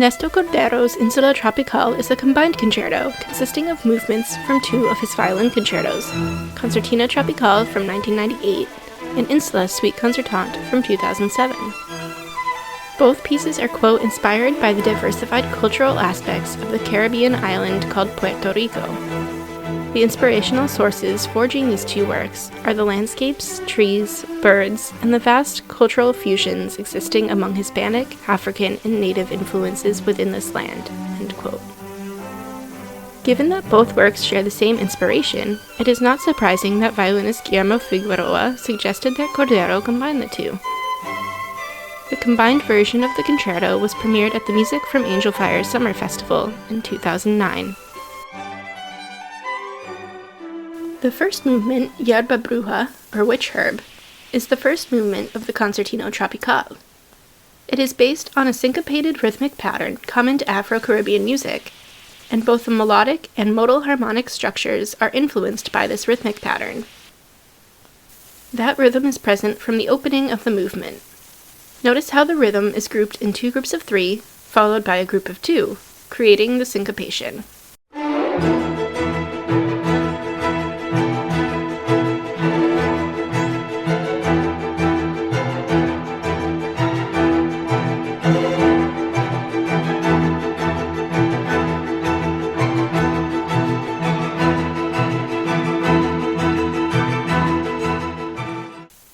Ernesto Cordero's Insula Tropical is a combined concerto consisting of movements from two of his violin concertos, Concertina Tropical from 1998 and Insula Suite Concertante from 2007. Both pieces are, quote, inspired by the diversified cultural aspects of the Caribbean island called Puerto Rico. The inspirational sources forging these two works are the landscapes, trees, birds, and the vast cultural fusions existing among Hispanic, African, and Native influences within this land, end quote. Given that both works share the same inspiration, it is not surprising that violinist Guillermo Figueroa suggested that Cordero combine the two. The combined version of the concerto was premiered at the Music from Angel Fire Summer Festival in 2009. The first movement, Yerba Bruja, or Witch Herb, is the first movement of the Concertino Tropical. It is based on a syncopated rhythmic pattern common to Afro-Caribbean music, and both the melodic and modal harmonic structures are influenced by this rhythmic pattern. That rhythm is present from the opening of the movement. Notice how the rhythm is grouped in two groups of three, followed by a group of two, creating the syncopation.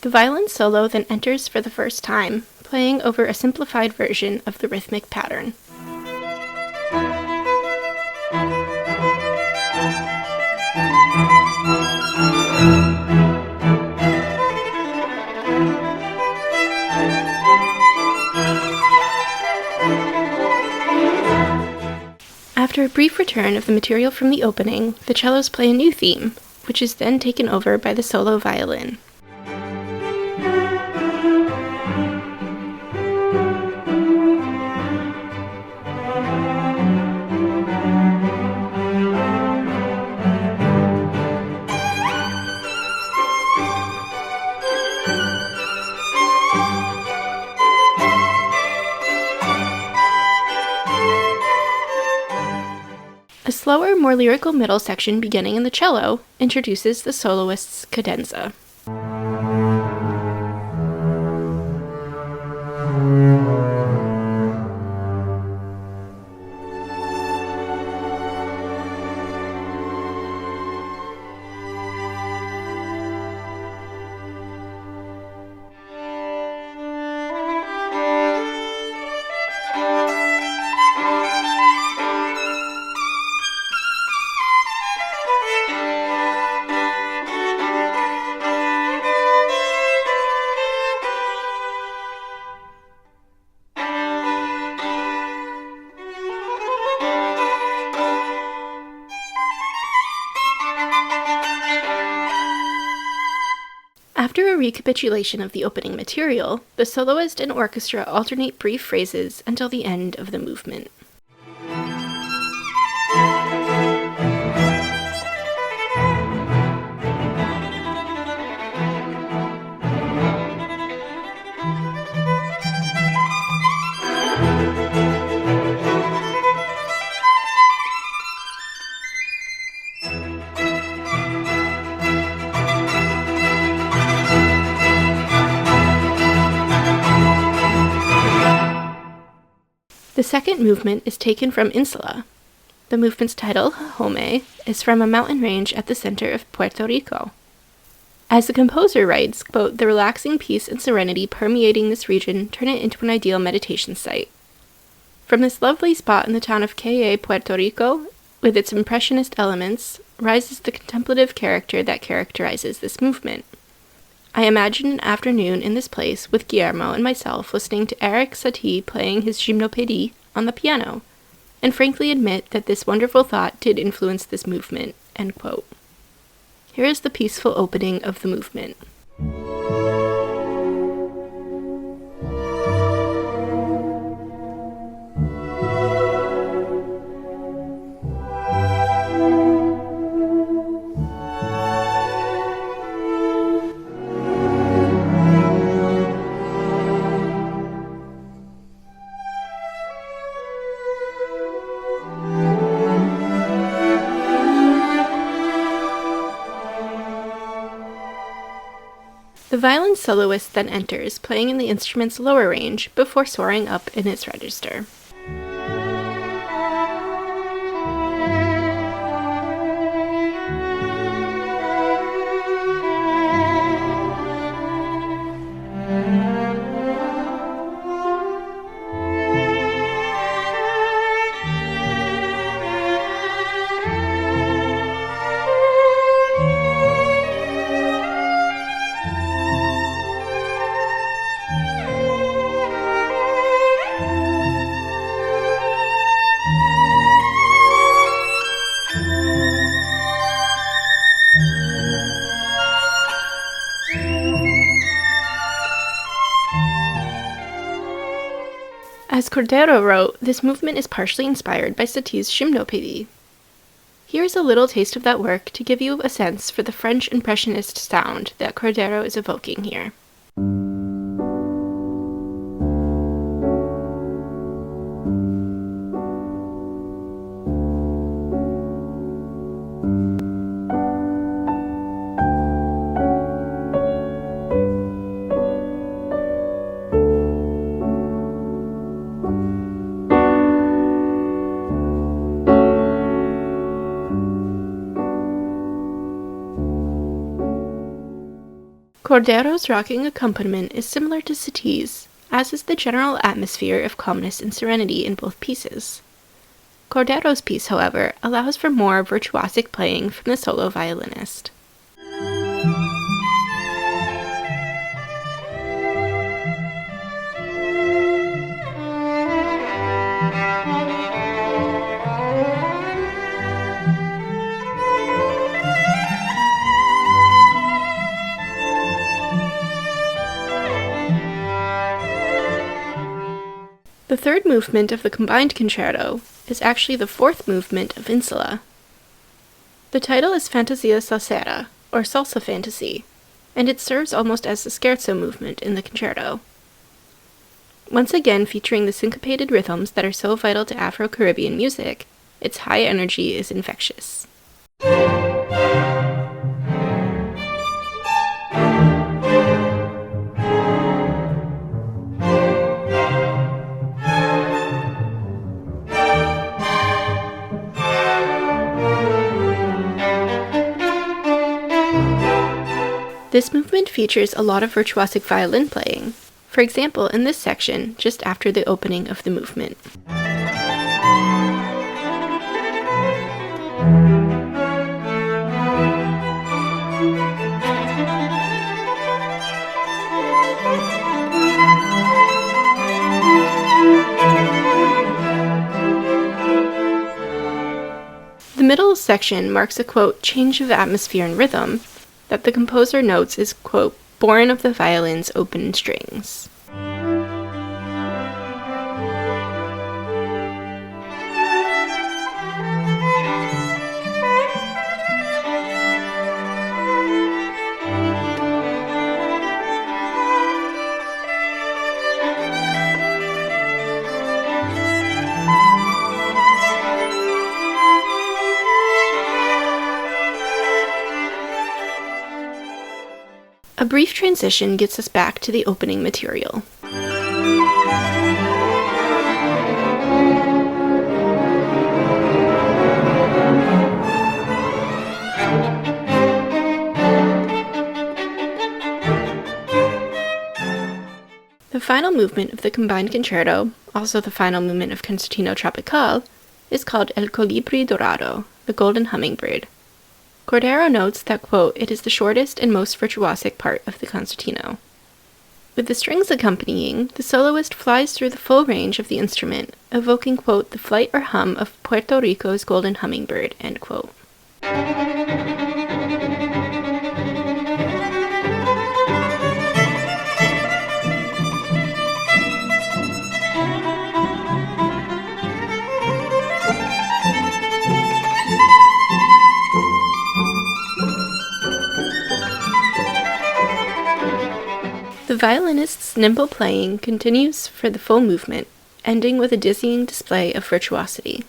The violin solo then enters for the first time, playing over a simplified version of the rhythmic pattern. After a brief return of the material from the opening, the cellos play a new theme, which is then taken over by the solo violin. A slower, more lyrical middle section beginning in the cello introduces the soloist's cadenza. After a recapitulation of the opening material, the soloist and orchestra alternate brief phrases until the end of the movement. The second movement is taken from Insula. The movement's title, Home, is from a mountain range at the center of Puerto Rico. As the composer writes, quote, "The relaxing peace and serenity permeating this region turn it into an ideal meditation site. From this lovely spot in the town of Caye, Puerto Rico, with its impressionist elements, rises the contemplative character that characterizes this movement. I imagine an afternoon in this place with Guillermo and myself listening to Eric Satie playing his Gymnopédie on the piano, and frankly admit that this wonderful thought did influence this movement," end quote. Here is the peaceful opening of the movement. The violin soloist then enters, playing in the instrument's lower range before soaring up in its register. As Cordero wrote, this movement is partially inspired by Satie's Gymnopédie. Here is a little taste of that work to give you a sense for the French Impressionist sound that Cordero is evoking here. Cordero's rocking accompaniment is similar to Satie's, as is the general atmosphere of calmness and serenity in both pieces. Cordero's piece, however, allows for more virtuosic playing from the solo violinist. The third movement of the combined concerto is actually the fourth movement of Insula. The title is Fantasia Salsera, or Salsa Fantasy, and it serves almost as the scherzo movement in the concerto. Once again featuring the syncopated rhythms that are so vital to Afro-Caribbean music, its high energy is infectious. This movement features a lot of virtuosic violin playing, for example in this section just after the opening of the movement. The middle section marks a, quote, change of atmosphere and rhythm that the composer notes is, quote, born of the violin's open strings. A brief transition gets us back to the opening material. The final movement of the combined concerto, also the final movement of Concertino Tropical, is called El Colibri Dorado, the Golden Hummingbird. Cordero notes that, quote, it is the shortest and most virtuosic part of the concertino. With the strings accompanying, the soloist flies through the full range of the instrument, evoking, quote, the flight or hum of Puerto Rico's golden hummingbird, end quote. The violinist's nimble playing continues for the full movement, ending with a dizzying display of virtuosity.